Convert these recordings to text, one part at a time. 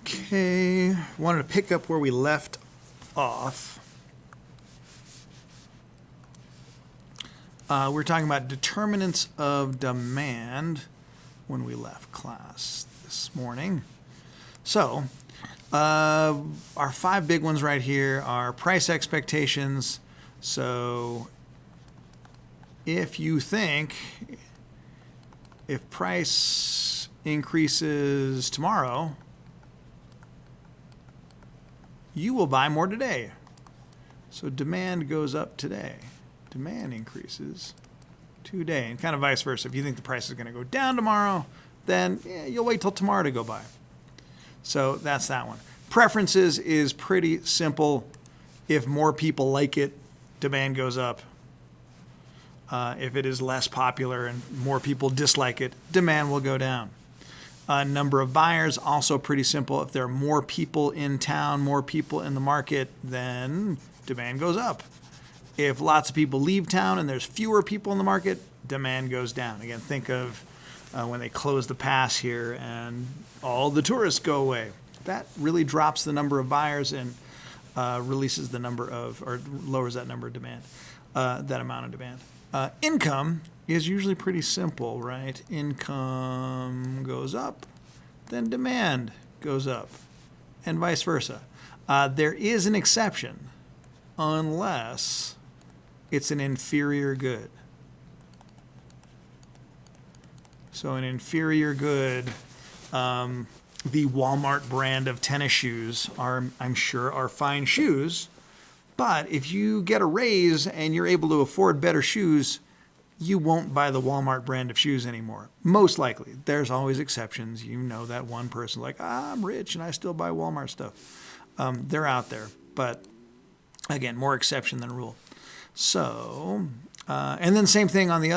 Okay, wanted to pick up where we left off. We're talking about determinants of demand when we left class this morning. So, our five big ones right here are price expectations. So, if you think if price increases tomorrow, you will buy more today. So demand goes up today. Demand increases today, and kind of vice versa. If you think the price is going to go down tomorrow, then you'll wait till tomorrow to go buy. So that's that one. Preferences is pretty simple. If more people like it, demand goes up. If it is less popular and more people dislike it, demand will go down. Number of buyers, also pretty simple. If there are more people in town, more people in the market, then demand goes up. If lots of people leave town and there's fewer people in the market, demand goes down. Again, think of when they close the pass here and all the tourists go away. That really drops the number of buyers and releases the number of, or lowers that number of demand, that amount of demand. Income is usually pretty simple, right? Income goes up, then demand goes up, and vice versa. There is an exception, unless it's an inferior good. So an inferior good, the Walmart brand of tennis shoes are, I'm sure, are fine shoes, but if you get a raise and you're able to afford better shoes, you won't buy the Walmart brand of shoes anymore. Most likely. There's always exceptions. You know that one person like, I'm rich and I still buy Walmart stuff. They're out there. But again, more exception than rule. So, and then same thing on the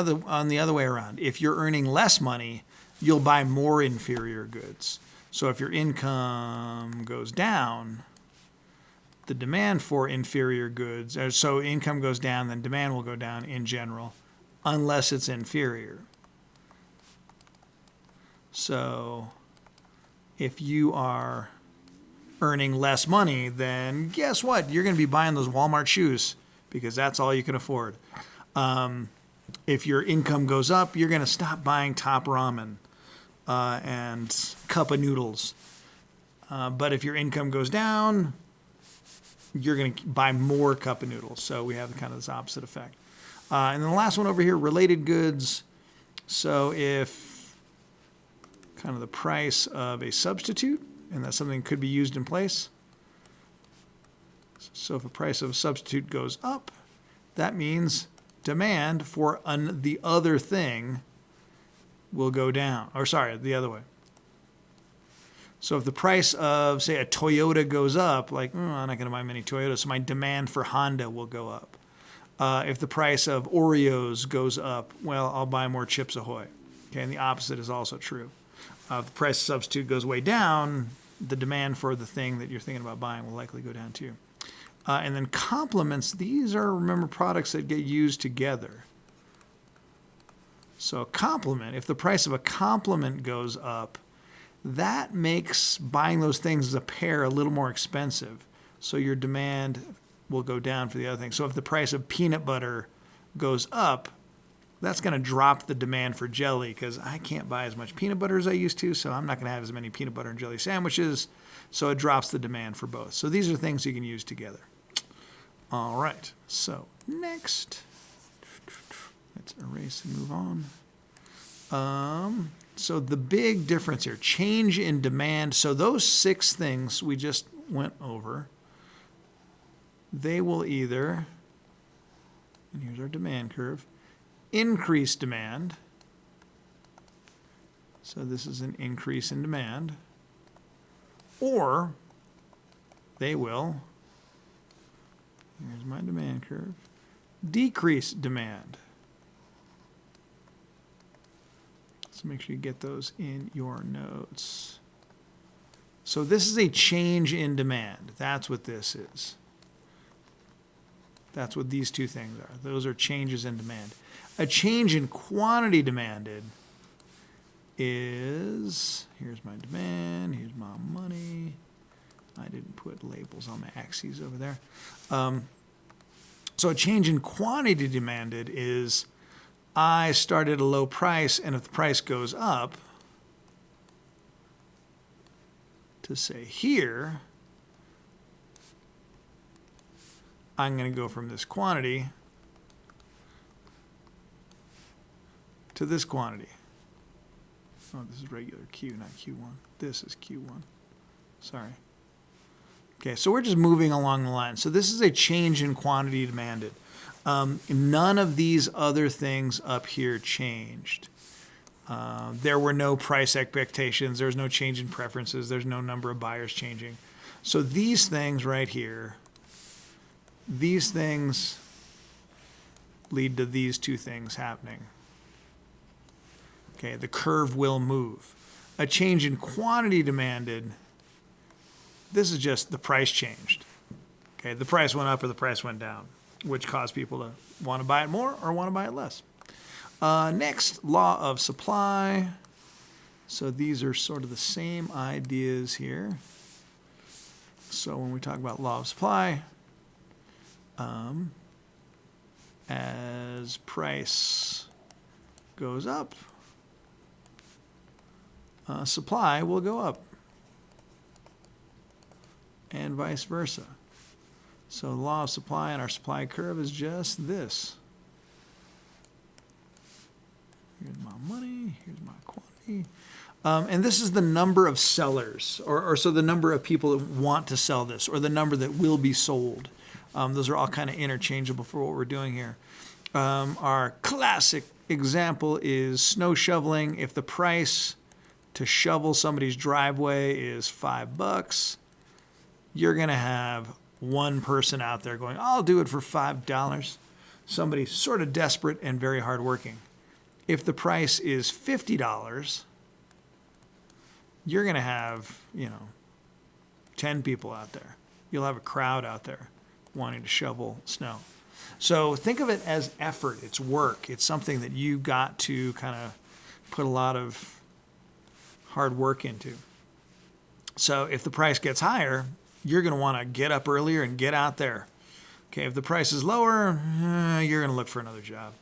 other way around. If you're earning less money, you'll buy more inferior goods. So if your income goes down, the demand for inferior goods, so income goes down, then demand will go down in general, unless it's inferior. So if you are earning less money, then guess what? You're going to be buying those Walmart shoes because that's all you can afford. If your income goes up, you're going to stop buying Top Ramen and Cup of Noodles. But if your income goes down, you're going to buy more Cup of Noodles. So we have kind of this opposite effect. And then the last one over here, related goods. So if kind of the price of a substitute, and that's something that could be used in place. So if the price of a substitute goes up, that means demand for the other thing will go down. Or sorry, the other way. So if the price of, say, a Toyota goes up, like, I'm not going to buy many Toyotas, so my demand for Honda will go up. If the price of Oreos goes up, well, I'll buy more Chips Ahoy. Okay, and the opposite is also true. If the price of substitute goes way down, the demand for the thing that you're thinking about buying will likely go down too. And then complements, these are, remember, products that get used together. So a complement, if the price of a complement goes up, that makes buying those things as a pair a little more expensive. So your demand will go down for the other thing. So if the price of peanut butter goes up, that's going to drop the demand for jelly because I can't buy as much peanut butter as I used to, so I'm not going to have as many peanut butter and jelly sandwiches. So it drops the demand for both. So these are things you can use together. All right. So next, let's erase and move on. So the big difference here, change in demand. So those 6 things we just went over, they will either, and here's our demand curve, increase demand. So this is an increase in demand. Or they will, here's my demand curve, decrease demand. So make sure you get those in your notes. So this is a change in demand. That's what this is. That's what these two things are. Those are changes in demand. A change in quantity demanded is, here's my demand, here's my money. put labels on my axes over there. So a change in quantity demanded is I start at a low price, and if the price goes up to say here, I'm going to go from this quantity to this quantity. Oh, this is regular Q, not Q1. This is Q1. Sorry. Okay, so we're just moving along the line. So this is a change in quantity demanded. None of these other things up here changed. There were no price expectations. There's no change in preferences. There's no number of buyers changing. So these things right here, these things lead to these two things happening. Okay, the curve will move. A change in quantity demanded, this is just the price changed. Okay, the price went up or the price went down, which caused people to want to buy it more or want to buy it less. Next, law of supply. So these are sort of the same ideas here. So when we talk about law of supply, as price goes up, supply will go up, and vice versa. So the law of supply on our supply curve is just this. Here's my money, here's my quantity. And this is the number of sellers, or so the number of people that want to sell this, or the number that will be sold. Those are all kind of interchangeable for what we're doing here. Our classic example is snow shoveling. If the price to shovel somebody's driveway is $5, you're going to have one person out there going, I'll do it for $5. Somebody sort of desperate and very hardworking. If the price is $50, you're going to have, 10 people out there. You'll have a crowd out there wanting to shovel snow. So think of it as effort. It's work. It's something that you got to kind of put a lot of hard work into. So if the price gets higher, you're going to want to get up earlier and get out there. Okay, if the price is lower, you're going to look for another job.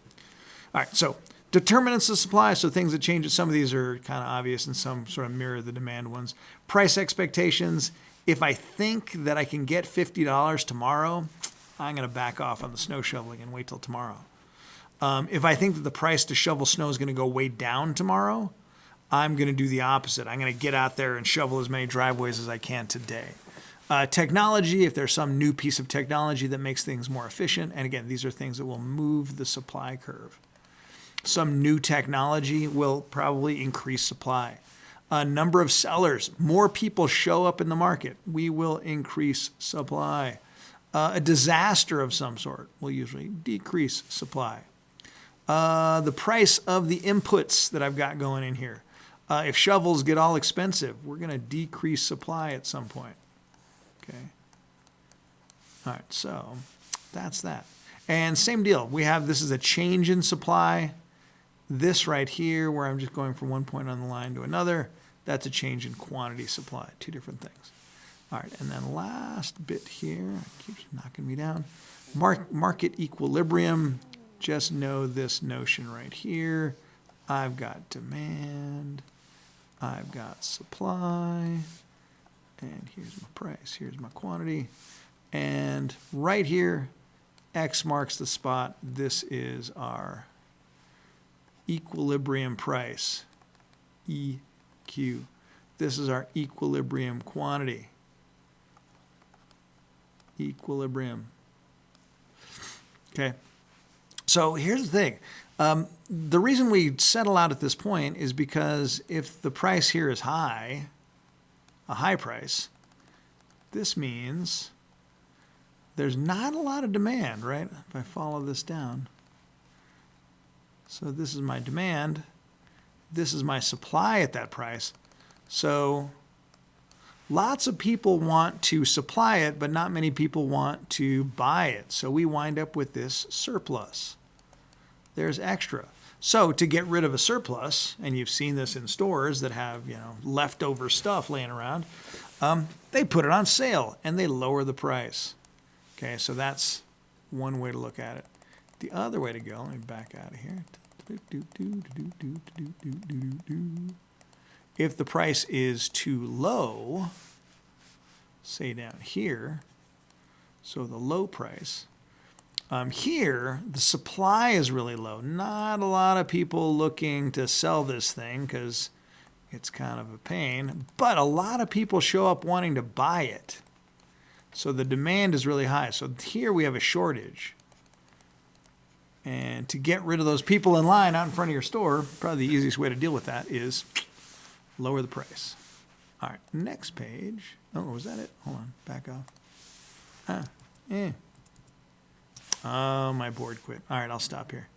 All right, so determinants of supply, so things that change. Some of these are kind of obvious and some sort of mirror the demand ones. Price expectations. If I think that I can get $50 tomorrow, I'm going to back off on the snow shoveling and wait till tomorrow. If I think that the price to shovel snow is going to go way down tomorrow, I'm going to do the opposite. I'm going to get out there and shovel as many driveways as I can today. Technology, if there's some new piece of technology that makes things more efficient, and again, these are things that will move the supply curve. Some new technology will probably increase supply. A number of sellers, more people show up in the market, we will increase supply. A disaster of some sort will usually decrease supply. The price of the inputs that I've got going in here. If shovels get all expensive, we're going to decrease supply at some point. Okay. All right, so that's that. And same deal. We have, this is a change in supply. This right here, where I'm just going from one point on the line to another, that's a change in quantity supply. Two different things. All right, and then last bit here, keeps knocking me down. Market equilibrium. Just know this notion right here. I've got demand. I've got supply. And here's my price. Here's my quantity. And right here, X marks the spot. This is our equilibrium price, EQ. This is our equilibrium quantity. Equilibrium. Okay. So here's the thing. The reason we settle out at this point is because if the price here is high, a high price, this means there's not a lot of demand, right? If I follow this down. So this is my demand. This is my supply at that price. So lots of people want to supply it, but not many people want to buy it. So we wind up with this surplus. There's extra. So to get rid of a surplus, and you've seen this in stores that have, leftover stuff laying around, They put it on sale and they lower the price. Okay, so that's one way to look at it. The other way to go, let me back out of here. If the price is too low, say down here, so the low price, here the supply is really low. Not a lot of people looking to sell this thing because it's kind of a pain, but a lot of people show up wanting to buy it. So the demand is really high. So here we have a shortage. And to get rid of those people in line out in front of your store, probably the easiest way to deal with that is lower the price. All right, next page. Oh, was that it? Hold on, back off. Oh, my board quit. All right, I'll stop here.